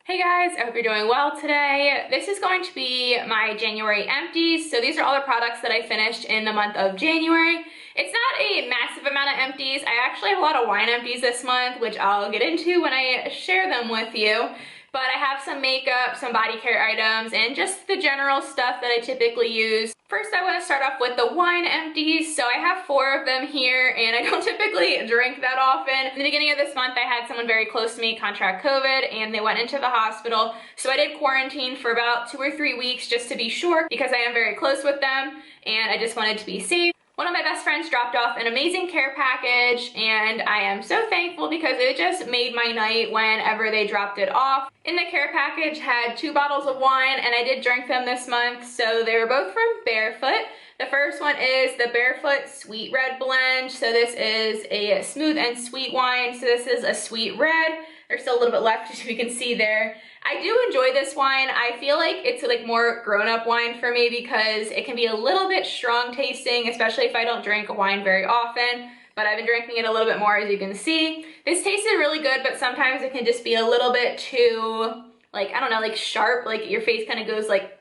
Hey guys, I hope you're doing well today. This is going to be my January empties. So these are all the products that I finished in the month of January. It's not a massive amount of empties. I actually have a lot of wine empties this month, which I'll get into when I share them with you. But I have some makeup, some body care items, and just the general stuff that I typically use. First, I want to start off with the wine empties. So I have 4 of them here, and I don't typically drink that often. In the beginning of this month, I had someone very close to me contract COVID, and they went into the hospital. So I did quarantine for about 2 or 3 weeks just to be sure, because I am very close with them, and I just wanted to be safe. One of my best friends dropped off an amazing care package, and I am so thankful because it just made my night whenever they dropped it off. In the care package had 2 bottles of wine, and I did drink them this month, so they were both from Barefoot. The first one is the Barefoot Sweet Red Blend. So this is a smooth and sweet wine. So this is a sweet red. There's still a little bit left, as you can see there. I do enjoy this wine. I feel like it's like more grown-up wine for me because it can be a little bit strong tasting, especially if I don't drink wine very often. But I've been drinking it a little bit more, as you can see. This tasted really good, but sometimes it can just be a little bit too, like, I don't know, like sharp. Like your face kind of goes like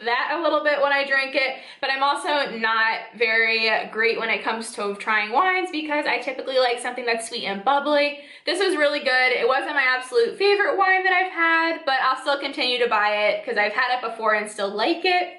that a little bit when I drink it, but I'm also not very great when it comes to trying wines because I typically like something that's sweet and bubbly. This was really good. It wasn't my absolute favorite wine that I've had, but I'll still continue to buy it because I've had it before and still like it.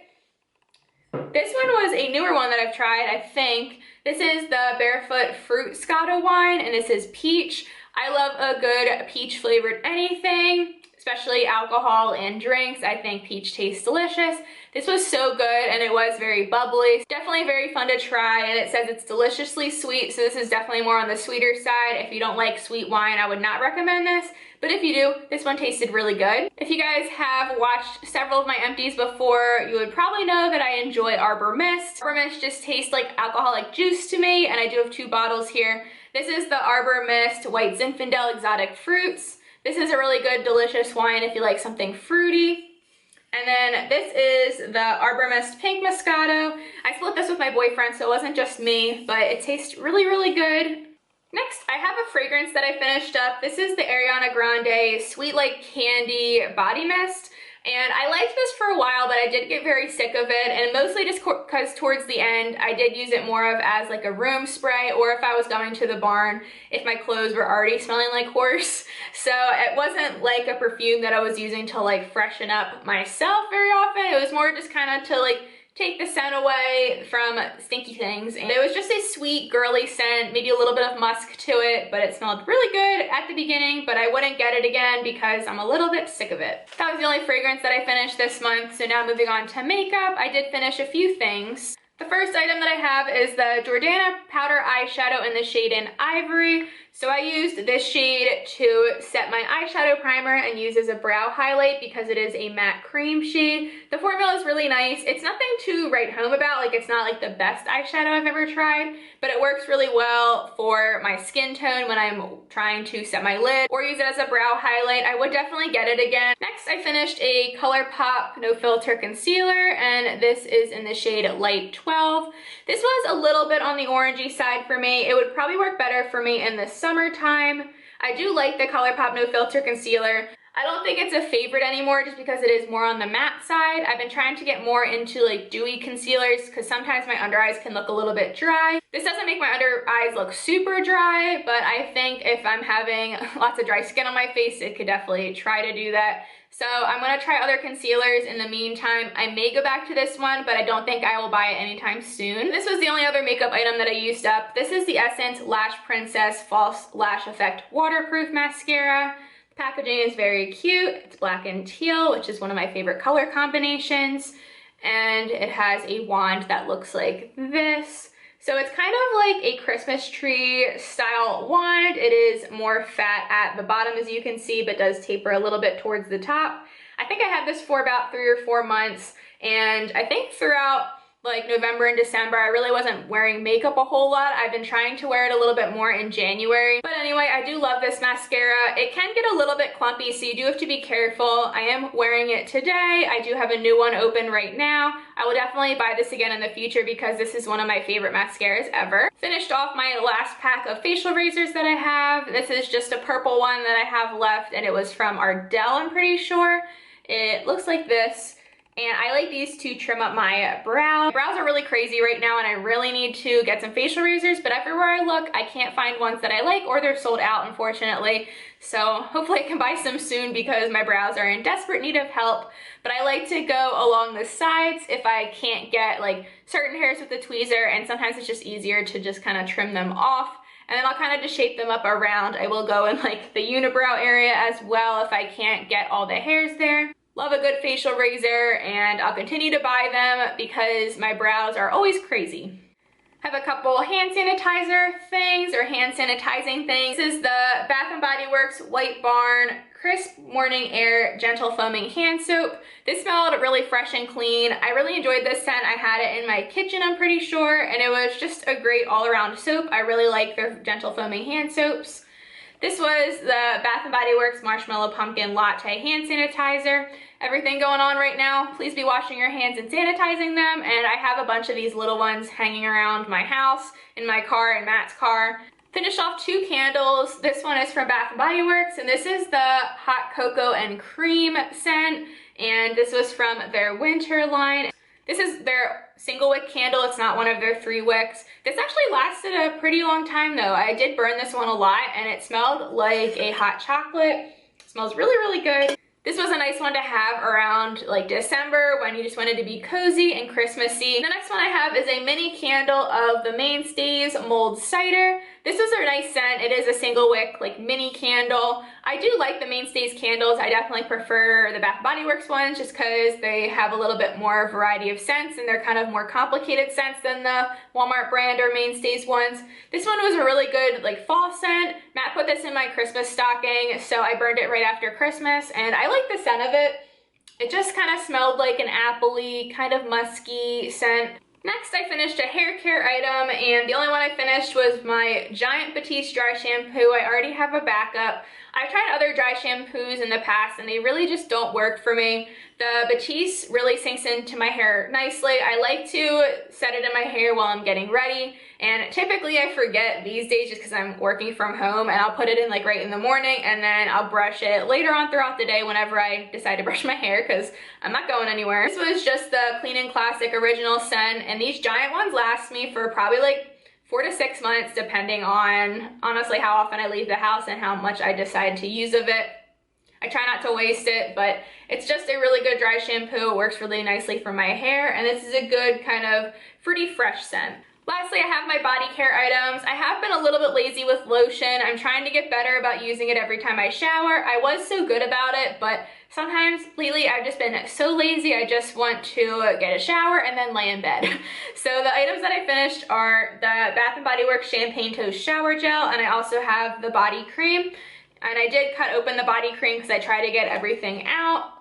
This one was a newer one that I've tried, I think. This is the Barefoot Fruitscato wine, and this is peach. I love a good peach flavored anything, especially alcohol and drinks. I think peach tastes delicious. This was so good, and it was very bubbly. It's definitely very fun to try, and it says it's deliciously sweet, so this is definitely more on the sweeter side. If you don't like sweet wine, I would not recommend this, but if you do, this one tasted really good. If you guys have watched several of my empties before, you would probably know that I enjoy Arbor Mist. Arbor Mist just tastes like alcoholic juice to me, and I do have 2 bottles here. This is the Arbor Mist White Zinfandel Exotic Fruits. This is a really good, delicious wine if you like something fruity. And then this is the Arbor Mist Pink Moscato. I split this with my boyfriend, so it wasn't just me, but it tastes really, really good. Next, I have a fragrance that I finished up. This is the Ariana Grande Sweet Like Candy Body Mist. And I liked this for a while, but I did get very sick of it, and mostly just because towards the end I did use it more of as like a room spray, or if I was going to the barn, if my clothes were already smelling like horse. So it wasn't like a perfume that I was using to like freshen up myself very often. It was more just kind of to like take the scent away from stinky things. And it was just a sweet, girly scent, maybe a little bit of musk to it, but it smelled really good at the beginning, but I wouldn't get it again because I'm a little bit sick of it. That was the only fragrance that I finished this month, so now moving on to makeup, I did finish a few things. The first item that I have is the Jordana Powder Eyeshadow in the shade in Ivory. So I used this shade to set my eyeshadow primer and use as a brow highlight because it is a matte cream shade. The formula is really nice. It's nothing to write home about, like it's not like the best eyeshadow I've ever tried, but it works really well for my skin tone when I'm trying to set my lid or use it as a brow highlight. I would definitely get it again. Next, I finished a Colourpop No Filter concealer, and this is in the shade Light 12. This was a little bit on the orangey side for me. It would probably work better for me in the summertime. I do like the Colourpop No Filter concealer. I don't think it's a favorite anymore just because it is more on the matte side. I've been trying to get more into like dewy concealers because sometimes my under eyes can look a little bit dry. This doesn't make my under eyes look super dry, but I think if I'm having lots of dry skin on my face, it could definitely try to do that. So I'm going to try other concealers in the meantime. I may go back to this one, but I don't think I will buy it anytime soon. This was the only other makeup item that I used up. This is the Essence Lash Princess False Lash Effect Waterproof Mascara. The packaging is very cute. It's black and teal, which is one of my favorite color combinations. And it has a wand that looks like this. So it's kind of like a Christmas tree style wand. It is more fat at the bottom, as you can see, but does taper a little bit towards the top. I think I had this for about 3 or 4 months, and I think throughout like November and December, I really wasn't wearing makeup a whole lot. I've been trying to wear it a little bit more in January. But anyway, I do love this mascara. It can get a little bit clumpy, so you do have to be careful. I am wearing it today. I do have a new one open right now. I will definitely buy this again in the future because this is one of my favorite mascaras ever. Finished off my last pack of facial razors that I have. This is just a purple one that I have left, and it was from Ardell, I'm pretty sure. It looks like this. And I like these to trim up my brow. My brows are really crazy right now and I really need to get some facial razors, but everywhere I look, I can't find ones that I like or they're sold out, unfortunately. So hopefully I can buy some soon because my brows are in desperate need of help. But I like to go along the sides if I can't get like certain hairs with the tweezer, and sometimes it's just easier to just kind of trim them off. And then I'll kind of just shape them up around. I will go in like the unibrow area as well if I can't get all the hairs there. Love a good facial razor, and I'll continue to buy them because my brows are always crazy. I have a couple hand sanitizer things or hand sanitizing things. This is the Bath & Body Works White Barn Crisp Morning Air Gentle Foaming Hand Soap. This smelled really fresh and clean. I really enjoyed this scent. I had it in my kitchen, I'm pretty sure, and it was just a great all-around soap. I really like their Gentle Foaming Hand Soaps. This was the Bath & Body Works Marshmallow Pumpkin Latte Hand Sanitizer. Everything going on right now, please be washing your hands and sanitizing them. And I have a bunch of these little ones hanging around my house, in my car, in Matt's car. Finished off 2 candles. This one is from Bath & Body Works, and this is the Hot Cocoa and Cream scent. And this was from their winter line. This is their single wick candle. It's not one of their 3 wicks. This actually lasted a pretty long time though. I did burn this one a lot and it smelled like a hot chocolate. It smells really, really good. This was a nice one to have around like December when you just wanted to be cozy and Christmassy. The next one I have is a mini candle of the Mainstays Mulled Cider. This is a nice scent. It is a single wick, like mini candle. I do like the Mainstays candles. I definitely prefer the Bath & Body Works ones just because they have a little bit more variety of scents and they're kind of more complicated scents than the Walmart brand or Mainstays ones. This one was a really good like fall scent. Matt put this in my Christmas stocking, so I burned it right after Christmas and I like the scent of it. It just kind of smelled like an apple-y, kind of musky scent. Next, I finished a hair care item, and the only one I finished was my giant Batiste dry shampoo. I already have a backup. I've tried other dry shampoos in the past, and they really just don't work for me. The Batiste really sinks into my hair nicely. I like to set it in my hair while I'm getting ready, and typically I forget these days just because I'm working from home, and I'll put it in like right in the morning, and then I'll brush it later on throughout the day whenever I decide to brush my hair because I'm not going anywhere. This was just the Clean and Classic Original Scent, and these giant ones last me for probably like 4 to 6 months depending on honestly how often I leave the house and how much I decide to use of it. I try not to waste it, but it's just a really good dry shampoo. It works really nicely for my hair, and this is a good kind of fruity fresh scent. Lastly, I have my body care items. I have been a little bit lazy with lotion. I'm trying to get better about using it every time I shower. I was so good about it, but sometimes lately I've just been so lazy. I just want to get a shower and then lay in bed. So the items that I finished are the Bath & Body Works Champagne Toast Shower Gel, and I also have the body cream. And I did cut open the body cream because I try to get everything out.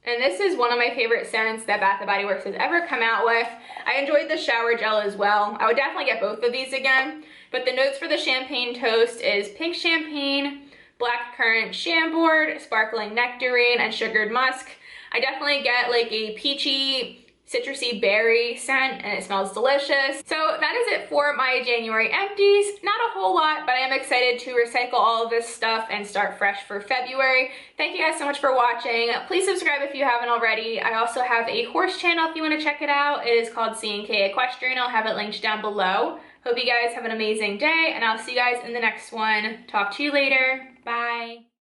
And this is one of my favorite scents that Bath & Body Works has ever come out with. I enjoyed the shower gel as well. I would definitely get both of these again. But the notes for the Champagne Toast is pink champagne, black currant chambord, sparkling nectarine, and sugared musk. I definitely get like a peachy, citrusy berry scent, and it smells delicious. So that is it for my January empties. Not a whole lot, but I am excited to recycle all of this stuff and start fresh for February. Thank you guys so much for watching. Please subscribe if you haven't already. I also have a horse channel if you want to check it out. It is called C&K Equestrian. I'll have it linked down below. Hope you guys have an amazing day, and I'll see you guys in the next one. Talk to you later. Bye.